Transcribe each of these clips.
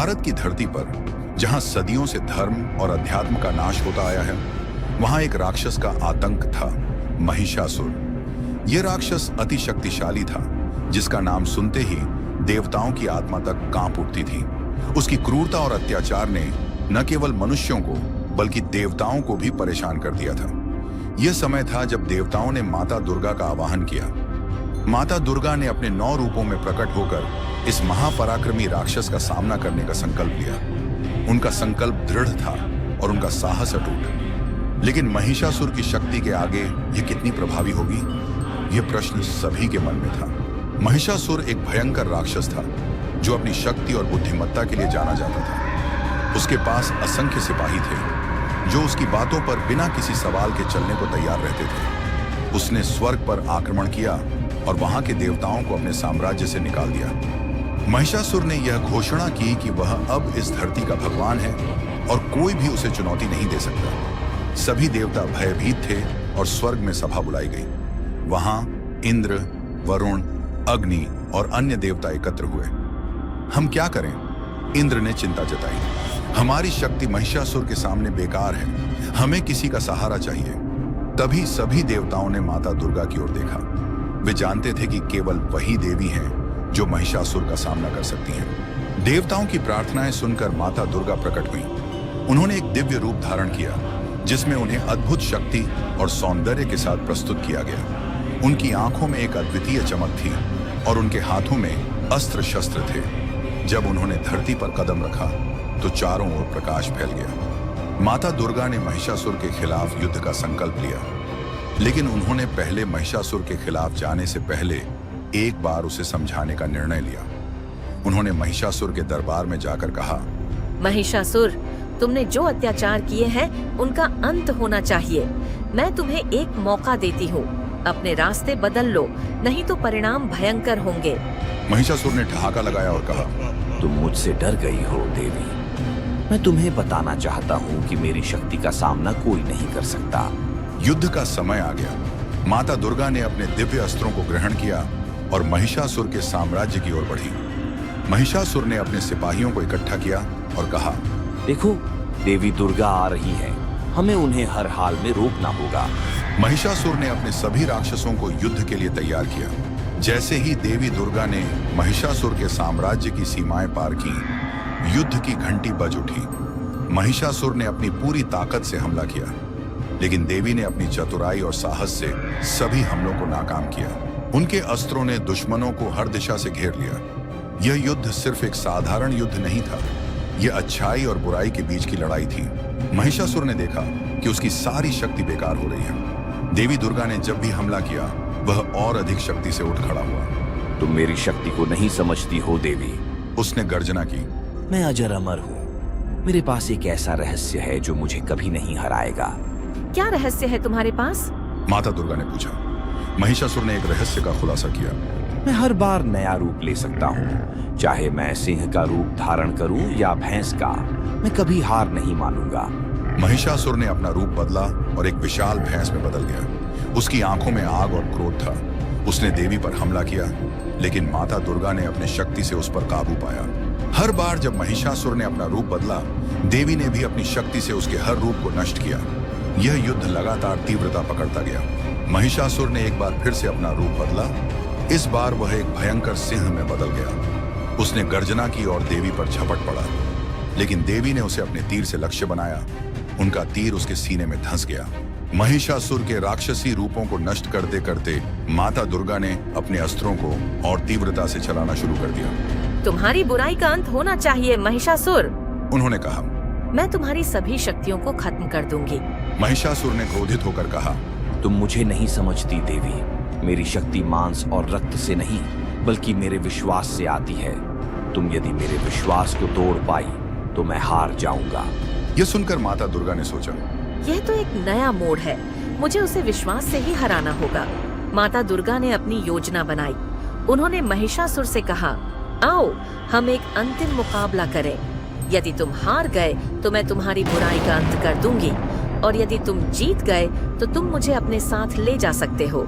भारत की धरती पर जहां सदियों से धर्म और अध्यात्म का नाश होता आया है, वहां एक राक्षस का आतंक था, महिषासुर। यह राक्षस अति शक्तिशाली था, जिसका नाम सुनते ही देवताओं की आत्मा तक कांप उठती थी। उसकी क्रूरता और अत्याचार ने न केवल मनुष्यों को बल्कि देवताओं को भी परेशान कर दिया था। यह समय था जब देवताओं ने माता दुर्गा का आवाहन किया। माता दुर्गा ने अपने 9 रूपों में प्रकट होकर इस महापराक्रमी राक्षस का सामना करने का संकल्प लिया। उनका संकल्प दृढ़ था और उनका साहस अटूट। लेकिन महिषासुर की शक्ति के आगे यह कितनी प्रभावी होगी, यह प्रश्न सभी के मन में था। महिषासुर एक भयंकर राक्षस था जो अपनी शक्ति और बुद्धिमत्ता के लिए जाना जाता था। उसके पास असंख्य सिपाही थे जो उसकी बातों पर बिना किसी सवाल के चलने को तैयार रहते थे। उसने स्वर्ग पर आक्रमण किया और वहां के देवताओं को अपने साम्राज्य से निकाल दिया। महिषासुर ने यह घोषणा की कि वह अब इस धरती का भगवान है और कोई भी उसे चुनौती नहीं दे सकता। सभी देवता भयभीत थे और स्वर्ग में सभा बुलाई गई। वहां इंद्र, वरुण, अग्नि और अन्य देवता एकत्र हुए। हम क्या करें? इंद्र ने चिंता जताई। हमारी शक्ति महिषासुर के सामने बेकार है, हमें किसी का सहारा चाहिए। तभी सभी देवताओं ने माता दुर्गा की ओर देखा। वे जानते थे कि केवल वही देवी हैं जो महिषासुर का सामना कर सकती हैं। देवताओं की प्रार्थनाएं सुनकर माता दुर्गा प्रकट हुई। उन्होंने एक दिव्य रूप धारण किया जिसमें उन्हें अद्भुत शक्ति और सौंदर्य के साथ प्रस्तुत किया गया। उनकी आंखों में एक अद्वितीय चमक थी और उनके हाथों में अस्त्र शस्त्र थे। जब उन्होंने धरती पर कदम रखा तो चारों ओर प्रकाश फैल गया। माता दुर्गा ने महिषासुर के खिलाफ युद्ध का संकल्प लिया, लेकिन उन्होंने पहले महिषासुर के खिलाफ जाने से पहले एक बार उसे समझाने का निर्णय लिया। उन्होंने महिषासुर के दरबार में जाकर कहा, महिषासुर, तुमने जो अत्याचार किए हैं उनका अंत होना चाहिए। मैं तुम्हें एक मौका देती हूँ, अपने रास्ते बदल लो, नहीं तो परिणाम भयंकर होंगे। महिषासुर ने ठहाका लगाया और कहा, तुम मुझसे डर गई हो देवी। मैं तुम्हें बताना चाहता हूँ कि मेरी शक्ति का सामना कोई नहीं कर सकता। युद्ध का समय आ गया। माता दुर्गा ने अपने दिव्य अस्त्रों को ग्रहण किया और महिषासुर के साम्राज्य की ओर बढ़ी। महिषासुर ने अपने सिपाहियों को इकट्ठा किया और कहा, देखो, देवी दुर्गा आ रही है, हमें उन्हें हर हाल में रोकना होगा। महिषासुर ने अपने सभी राक्षसों को युद्ध के लिए तैयार किया। जैसे ही देवी दुर्गा ने महिषासुर के साम्राज्य की सीमाएं पार की, युद्ध की घंटी बज उठी। महिषासुर ने अपनी पूरी ताकत से हमला किया, लेकिन देवी ने अपनी चतुराई और साहस से सभी हमलों को नाकाम किया। उनके अस्त्रों ने दुश्मनों को हर दिशा से घेर लिया। यह युद्ध सिर्फ एक साधारण युद्ध नहीं था, यह अच्छाई और बुराई के बीच की लड़ाई थी। महिषासुर ने देखा कि उसकी सारी शक्ति बेकार हो रही है। देवी दुर्गा ने जब भी हमला किया, वह और अधिक शक्ति से उठ खड़ा हुआ। तुम मेरी शक्ति को नहीं समझती हो देवी, उसने गर्जना की। मैं अजर अमर हूँ। मेरे पास एक ऐसा रहस्य है जो मुझे कभी नहीं हराएगा। क्या रहस्य है तुम्हारे पास? माता दुर्गा ने पूछा। महिषासुर ने एक रहस्य का खुलासा किया। मैं हर बार नया रूप ले सकता हूँ, चाहे मैं सिंह का रूप धारण करूँ या भैंस का। मैं कभी हार नहीं मानूंगा। महिषासुर ने अपना रूप बदला और एक विशाल भैंस में बदल गया। उसकी आंखों में आग और क्रोध था। उसने देवी पर हमला किया, लेकिन माता दुर्गा ने अपनी शक्ति से उस पर काबू पाया। हर बार जब महिषासुर ने अपना रूप बदला, देवी ने भी अपनी शक्ति से उसके हर रूप को नष्ट किया। यह युद्ध लगातार तीव्रता पकड़ता गया। महिषासुर ने एक बार फिर से अपना रूप बदला। इस बार वह एक भयंकर सिंह में बदल गया। उसने गर्जना की और देवी पर झपट पड़ा, लेकिन देवी ने उसे अपने तीर से लक्ष्य बनाया। उनका तीर उसके सीने में धंस गया। महिषासुर के राक्षसी रूपों को नष्ट करते करते माता दुर्गा ने अपने अस्त्रों को और तीव्रता से चलाना शुरू कर दिया। तुम्हारी बुराई का अंत होना चाहिए महिषासुर, उन्होंने कहा। मैं तुम्हारी सभी शक्तियों को खत्म कर दूंगी। महिषासुर ने क्रोधित होकर कहा, तुम मुझे नहीं समझती देवी। मेरी शक्ति मांस और रक्त से नहीं, बल्कि मेरे विश्वास से आती है। तुम यदि मेरे विश्वास को तोड़ पाई तो मैं हार जाऊंगा। यह सुनकर माता दुर्गा ने सोचा, यह तो एक नया मोड़ है, मुझे उसे विश्वास से ही हराना होगा। माता दुर्गा ने अपनी योजना बनाई। उन्होंने महिषासुर से कहा, आओ हम एक अंतिम मुकाबला करें। यदि तुम हार गए तो मैं तुम्हारी बुराई का अंत कर दूंगी, और यदि तुम जीत गए तो तुम मुझे अपने साथ ले जा सकते हो।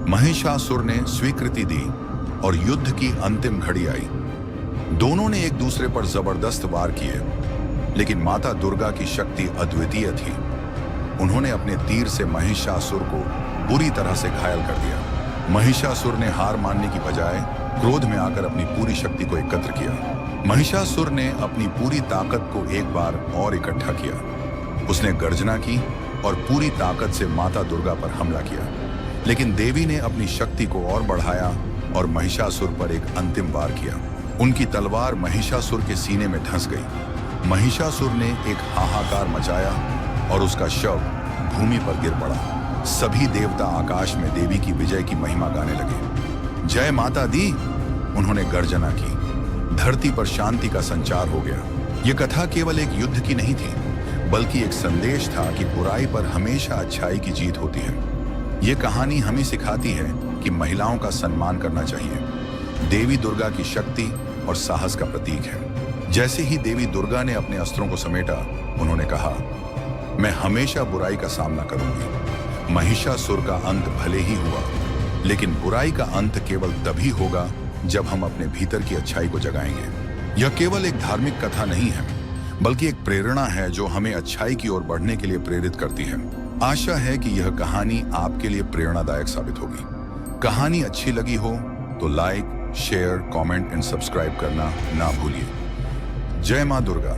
महिषासुर ने स्वीकृति दी और युद्ध की अंतिम घड़ी आई। दोनों ने एक दूसरे पर जबरदस्त वार किए, लेकिन माता दुर्गा की शक्ति अद्वितीय थी। उन्होंने अपने तीर से महिषासुर को बुरी तरह से घायल कर दिया। महिषासुर ने हार मानने की बजाय क्रोध में आकर अपनी पूरी शक्ति को एकत्र किया। महिषासुर ने अपनी पूरी ताकत को एक बार और इकट्ठा किया। उसने गर्जना की और पूरी ताकत से माता दुर्गा पर हमला किया, लेकिन देवी ने अपनी शक्ति को और बढ़ाया और महिषासुर पर एक अंतिम वार किया। उनकी तलवार महिषासुर के सीने में धंस गई। महिषासुर ने एक हाहाकार मचाया और उसका शव भूमि पर गिर पड़ा। सभी देवता आकाश में देवी की विजय की महिमा गाने लगे। जय माता दी, उन्होंने गर्जना की। धरती पर शांति का संचार हो गया। यह कथा केवल एक युद्ध की नहीं थी, बल्कि एक संदेश था कि बुराई पर हमेशा अच्छाई की जीत होती है। यह कहानी हमें सिखाती है कि महिलाओं का सम्मान करना चाहिए। देवी दुर्गा की शक्ति और साहस का प्रतीक है। जैसे ही देवी दुर्गा ने अपने अस्त्रों को समेटा, उन्होंने कहा, मैं हमेशा बुराई का सामना करूंगी। महिषासुर का अंत भले ही हुआ, लेकिन बुराई का अंत केवल तभी होगा जब हम अपने भीतर की अच्छाई को जगाएंगे। यह केवल एक धार्मिक कथा नहीं है, बल्कि एक प्रेरणा है जो हमें अच्छाई की ओर बढ़ने के लिए प्रेरित करती है। आशा है कि यह कहानी आपके लिए प्रेरणादायक साबित होगी। कहानी अच्छी लगी हो तो like, share, comment and subscribe करना ना भूलिए। जय मां दुर्गा।